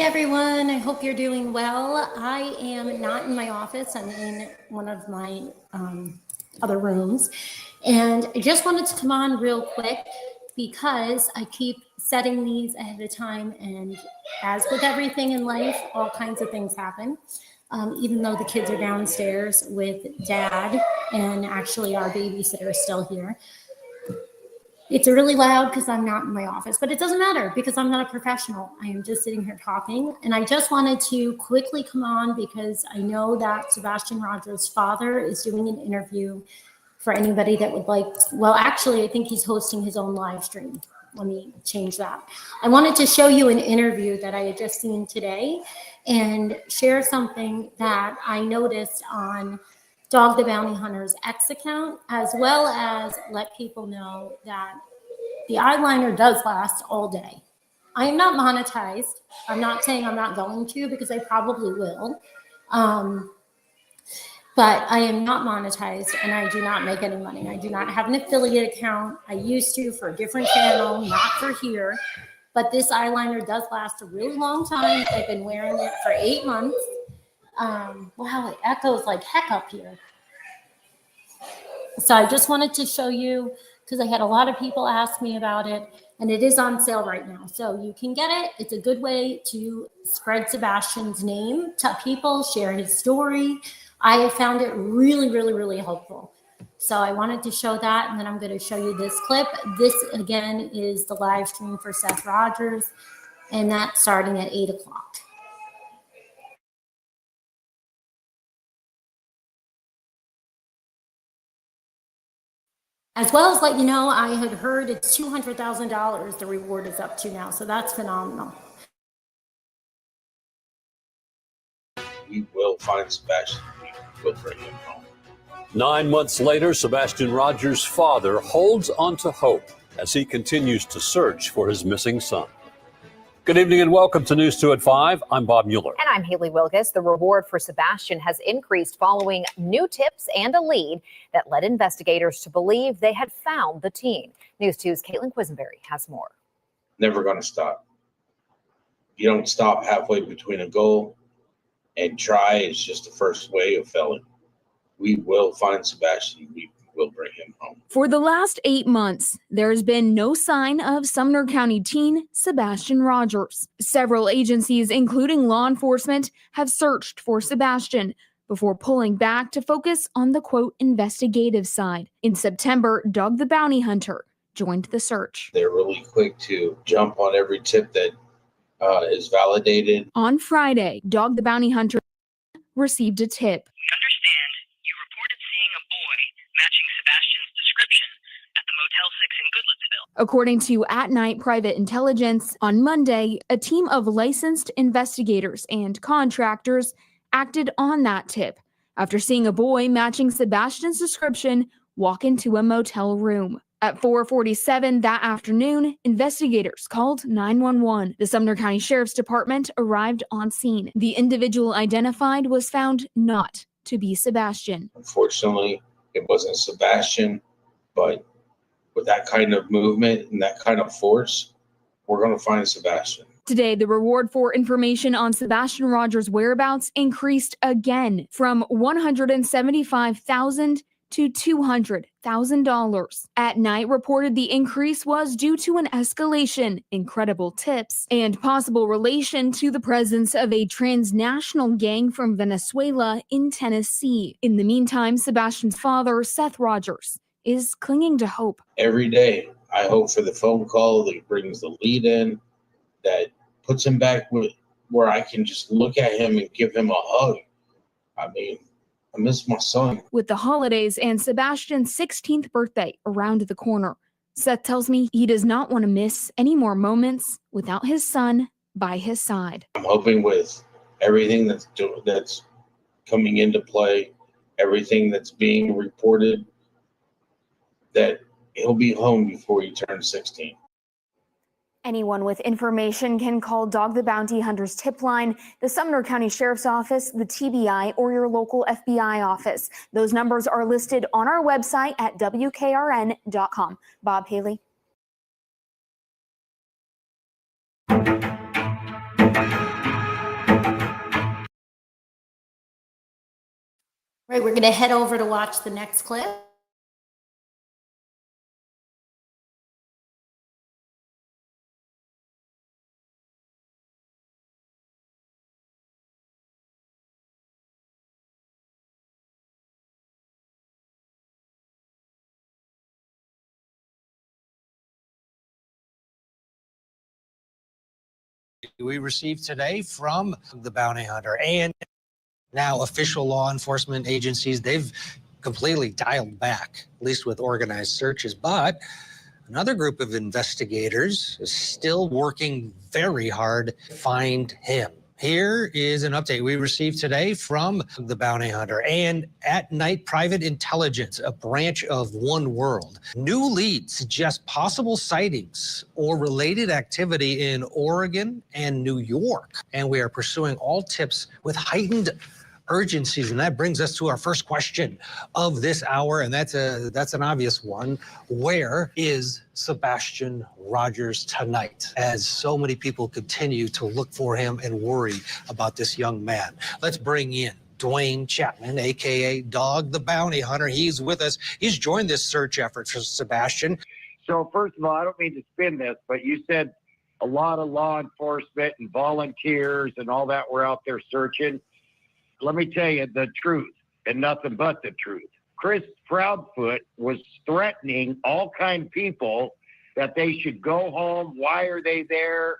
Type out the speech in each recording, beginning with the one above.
everyone. I hope you're doing well. I am not in my office. I'm in one of my other rooms. And I just wanted to come on real quick because I keep setting these ahead of time. And as with everything in life, all kinds of things happen. Even though the kids are downstairs with dad and actually our babysitter is still here. It's really loud because I'm not in my office, but it doesn't matter because I'm not a professional. I am just sitting here talking. And I just wanted to quickly come on because I know that Sebastian Rogers' father is doing an interview for anybody that would like. Well, actually, I think he's hosting his own live stream. Let me change that. I wanted to show you an interview that I had just seen today and share something that I noticed on Dog the Bounty Hunter's X account, as well as let people know that the eyeliner does last all day. I am not monetized. I'm not saying I'm not going to because I probably will. But I am not monetized and I do not make any money. I do not have an affiliate account. I used to for a different channel, not for here. But this eyeliner does last a really long time. I've been wearing it for 8 months. Wow, it echoes like heck up here. So I just wanted to show you because I had a lot of people ask me about it and it is on sale right now. So you can get it. It's a good way to spread Sebastian's name to people, share his story. I have found it really, really, really helpful. So I wanted to show that, and then I'm going to show you this clip. This, again, is the live stream for Seth Rogers, and that's starting at 8 o'clock. As well as let you know, I had heard it's $200,000 the reward is up to now, so that's phenomenal. We will find Sebastian. We will bring him home. 9 months later, Sebastian Rogers' father holds on to hope as he continues to search for his missing son. Good evening and welcome to News 2 at 5. I'm Bob Mueller. And I'm Haley Wilkes. The reward for Sebastian has increased following new tips and a lead that led investigators to believe they had found the teen. News 2's Caitlin Quisenberry has more. Never going to stop. You don't stop halfway between a goal, and try is just the first way of failing. We will find Sebastian. We will bring him home. For the last 8 months, there has been no sign of Sumner County teen Sebastian Rogers. Several agencies, including law enforcement, have searched for Sebastian before pulling back to focus on the, quote, investigative side. In September, Dog the Bounty Hunter joined the search. They're really quick to jump on every tip that is validated. On Friday, Dog the Bounty Hunter received a tip. We understand you reported seeing a boy matching Sebastian's description at the Motel 6 in Goodlettsville. According to At Night Private Intelligence, on Monday, a team of licensed investigators and contractors acted on that tip after seeing a boy matching Sebastian's description walk into a motel room. At 4:47 that afternoon, investigators called 911. The Sumner County Sheriff's Department arrived on scene. The individual identified was found not to be Sebastian. Unfortunately, it wasn't Sebastian, but with that kind of movement and that kind of force, we're going to find Sebastian. Today, the reward for information on Sebastian Rogers' whereabouts increased again from $175,000 to $200,000. At Night reported the increase was due to an escalation in credible tips and possible relation to the presence of a transnational gang from Venezuela in Tennessee. In the meantime, Sebastian's father, Seth Rogers, is clinging to hope. Every day, I hope for the phone call that brings the lead in, that puts him back where I can just look at him and give him a hug. I mean, I miss my son. With the holidays and Sebastian's 16th birthday around the corner, Seth tells me he does not want to miss any more moments without his son by his side. I'm hoping with everything that's coming into play, everything that's being reported, that he'll be home before he turns 16. Anyone with information can call Dog the Bounty Hunter's tip line, the Sumner County Sheriff's Office, the TBI, or your local FBI office. Those numbers are listed on our website at WKRN.com. Bob, Haley. right, we're going to head over to watch the next clip. We received today from the bounty hunter and now official law enforcement agencies. They've completely dialed back, at least with organized searches, but another group of investigators is still working very hard to find him. Here is an update we received today from the bounty hunter and At Night Private Intelligence, a branch of One World. New leads suggest possible sightings or related activity in Oregon and New York. And we are pursuing all tips with heightened urgencies. And that brings us to our first question of this hour. And that's an obvious one. Where is Sebastian Rogers tonight? As so many people continue to look for him and worry about this young man. Let's bring in Dwayne Chapman, AKA Dog the Bounty Hunter. He's with us. He's joined this search effort for Sebastian. So first of all, I don't mean to spin this, but you said a lot of law enforcement and volunteers and all that were out there searching. Let me tell you the truth and nothing but the truth. Chris Proudfoot was threatening all kind of people that they should go home. Why are they there?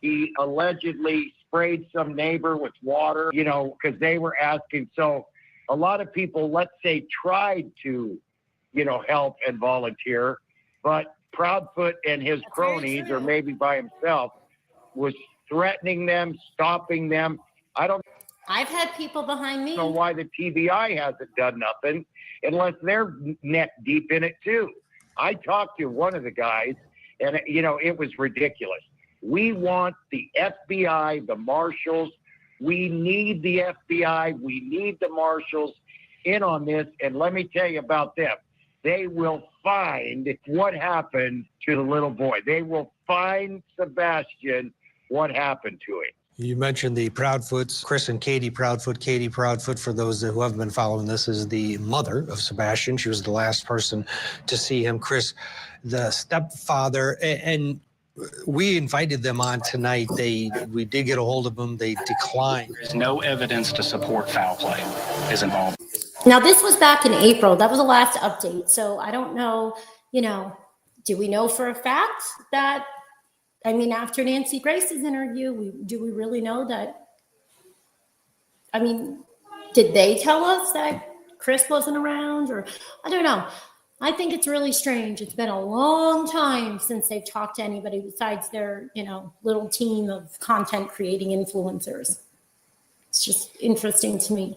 He allegedly sprayed some neighbor with water, because they were asking. So a lot of people, let's say, tried to, help and volunteer, but Proudfoot and his cronies, or maybe by himself, was threatening them, stopping them. I've had people behind me. I don't know why the TBI hasn't done nothing unless they're neck deep in it too. I talked to one of the guys and, it was ridiculous. We want the FBI, the marshals. We need the FBI. We need the marshals in on this. And let me tell you about them. They will find what happened to the little boy. They will find Sebastian, what happened to him. You mentioned the Proudfoots, Chris and Katie Proudfoot. Katie Proudfoot, for those who haven't been following this, is the mother of Sebastian. She was the last person to see him. Chris, the stepfather, and we invited them on tonight. We did get a hold of them. They declined. There's no evidence to support foul play is involved. Now, this was back in April. That was the last update. So I don't know, do we know for a fact that, after Nancy Grace's interview, do we really know that? Did they tell us that Chris wasn't around? Or I don't know. I think it's really strange. It's been a long time since they've talked to anybody besides their, little team of content creating influencers. It's just interesting to me.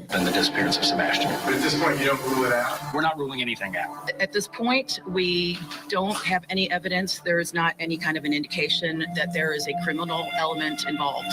And the disappearance of Sebastian. But at this point, you don't rule it out? We're not ruling anything out. At this point, we don't have any evidence. There is not any kind of an indication that there is a criminal element involved.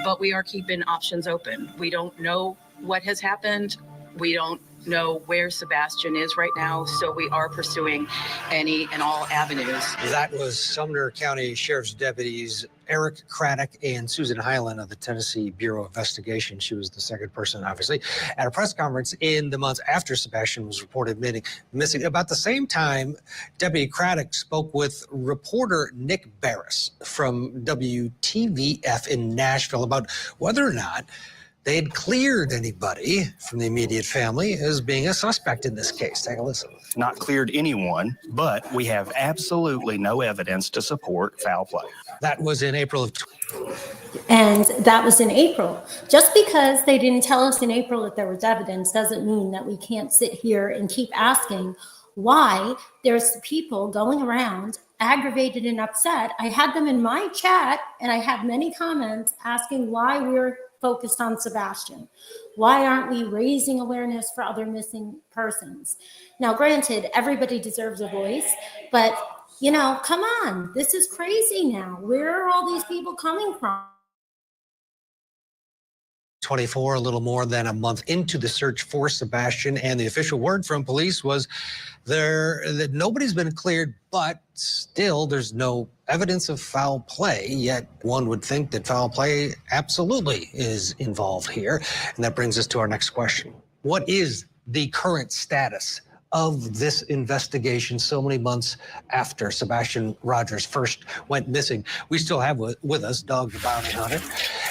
But we are keeping options open. We don't know what has happened. We don't know where Sebastian is right now, so we are pursuing any and all avenues. That was Sumner County Sheriff's deputies Eric Craddock and Susan Hyland of the Tennessee Bureau of Investigation. She was the second person, obviously, at a press conference in the months after Sebastian was reported missing. About the same time, Deputy Craddock spoke with reporter Nick Barris from WTVF in Nashville about whether or not they had cleared anybody from the immediate family as being a suspect in this case. Take a listen. Not cleared anyone, but we have absolutely no evidence to support foul play. That was in April of. And that was in April. Just because they didn't tell us in April that there was evidence doesn't mean that we can't sit here and keep asking why there's people going around aggravated and upset. I had them in my chat and I have many comments asking why we're focused on Sebastian. Why aren't we raising awareness for other missing persons? Now, granted, everybody deserves a voice, but come on, this is crazy now. Where are all these people coming from? 24, a little more than a month into the search for Sebastian, and the official word from police was that nobody's been cleared, but still there's no evidence of foul play, yet one would think that foul play absolutely is involved here. And that brings us to our next question. What is the current status of this investigation so many months after Sebastian Rogers first went missing? We still have with us Dog the Bounty Hunter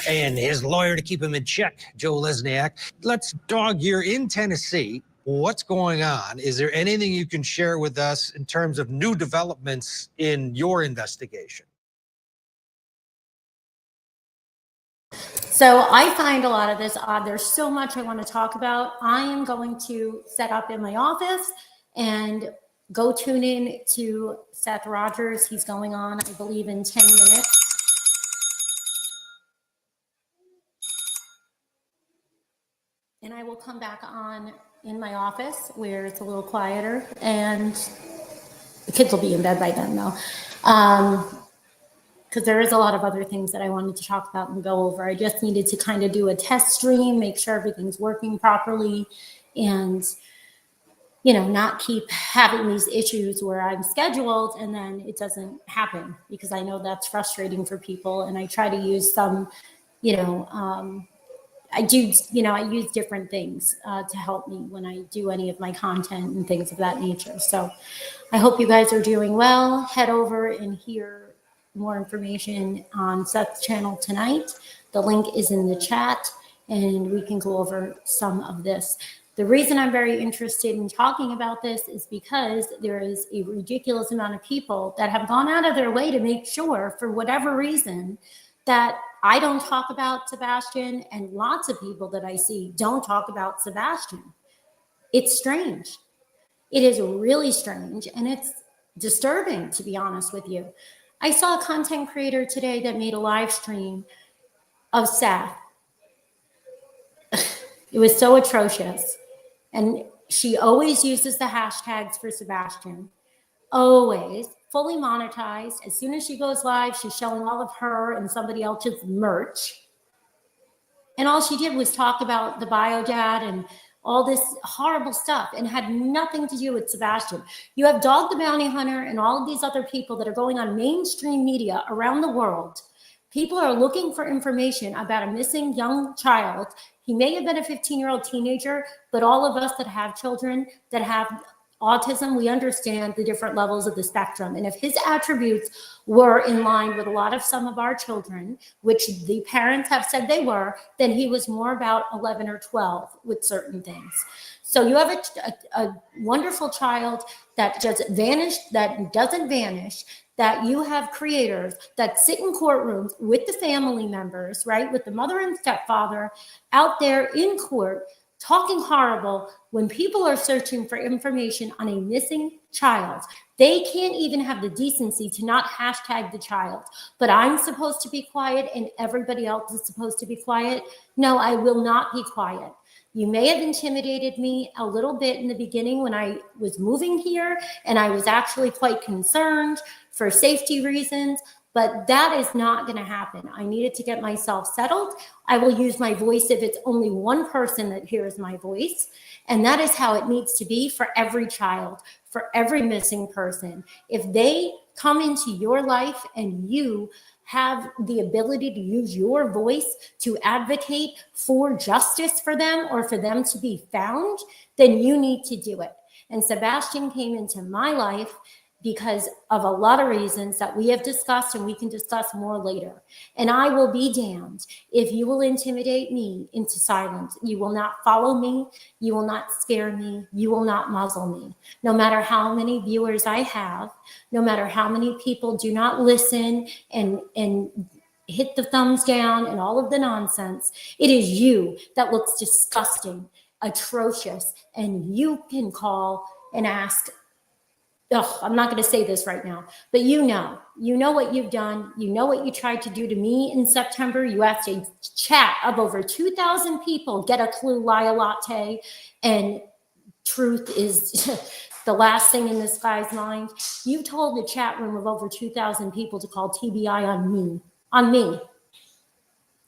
and his lawyer to keep him in check, Joe Lesniak. Let's, Dog, you're in Tennessee. What's going on? Is there anything you can share with us in terms of new developments in your investigation? So I find a lot of this odd. There's so much I want to talk about. I am going to set up in my office and go tune in to Seth Rogers. He's going on, I believe, in 10 minutes. And I will come back on in my office where it's a little quieter, and the kids will be in bed by then, though. Because there is a lot of other things that I wanted to talk about and go over. I just needed to kind of do a test stream, make sure everything's working properly, and, you know, not keep having these issues where I'm scheduled and then it doesn't happen, because I know that's frustrating for people. And I try to use some, you know, I use different things to help me when I do any of my content and things of that nature. So I hope you guys are doing well. Head over and hear more information on Seth's channel tonight. The link is in the chat, and we can go over some of this. The reason I'm very interested in talking about this is because there is a ridiculous amount of people that have gone out of their way to make sure, for whatever reason, that I don't talk about Sebastian, and lots of people that I see don't talk about Sebastian. It's strange. It is really strange, and it's disturbing, to be honest with you. I saw a content creator today that made a live stream of Seth. It was so atrocious. And she always uses the hashtags for Sebastian. Always. Fully monetized. As soon as she goes live, she's showing all of her and somebody else's merch. And all she did was talk about the bio dad and all this horrible stuff, and had nothing to do with Sebastian. You have Dog the Bounty Hunter and all of these other people that are going on mainstream media around the world. People are looking for information about a missing young child. He may have been a 15-year-old teenager, but all of us that have children that have autism, we understand the different levels of the spectrum. And if his attributes were in line with a lot of some of our children, which the parents have said they were, then he was more about 11 or 12 with certain things. So you have a wonderful child that just vanished, that doesn't vanish, that you have creators that sit in courtrooms with the family members, right, with the mother and stepfather out there in court talking horrible when people are searching for information on a missing child. They can't even have the decency to not hashtag the child. But I'm supposed to be quiet and everybody else is supposed to be quiet. No, I will not be quiet. You may have intimidated me a little bit in the beginning when I was moving here, and I was actually quite concerned for safety reasons, but that is not going to happen. I needed to get myself settled. I will use my voice if it's only one person that hears my voice. And that is how it needs to be for every child, for every missing person. If they come into your life and you have the ability to use your voice to advocate for justice for them or for them to be found, then you need to do it. And Sebastian came into my life because of a lot of reasons that we have discussed and we can discuss more later. And I will be damned if you will intimidate me into silence. You will not follow me. You will not scare me. You will not muzzle me. No matter how many viewers I have, no matter how many people do not listen and hit the thumbs down and all of the nonsense, it is you that looks disgusting, atrocious, and you can call and ask. I'm not going to say this right now, but you know what you've done. You know what you tried to do to me in September. You asked a chat of over 2,000 people, get a clue, lie a latte, and truth is the last thing in this guy's mind. You told the chat room of over 2,000 people to call TBI on me.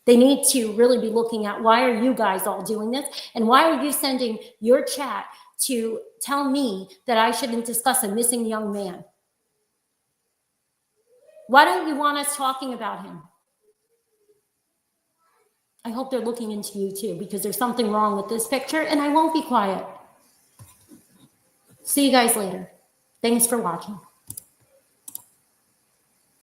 They need to really be looking at, why are you guys all doing this? And why are you sending your chat to tell me that I shouldn't discuss a missing young man? Why don't you want us talking about him? I hope they're looking into you too, because there's something wrong with this picture, and I won't be quiet. See you guys later. Thanks for watching.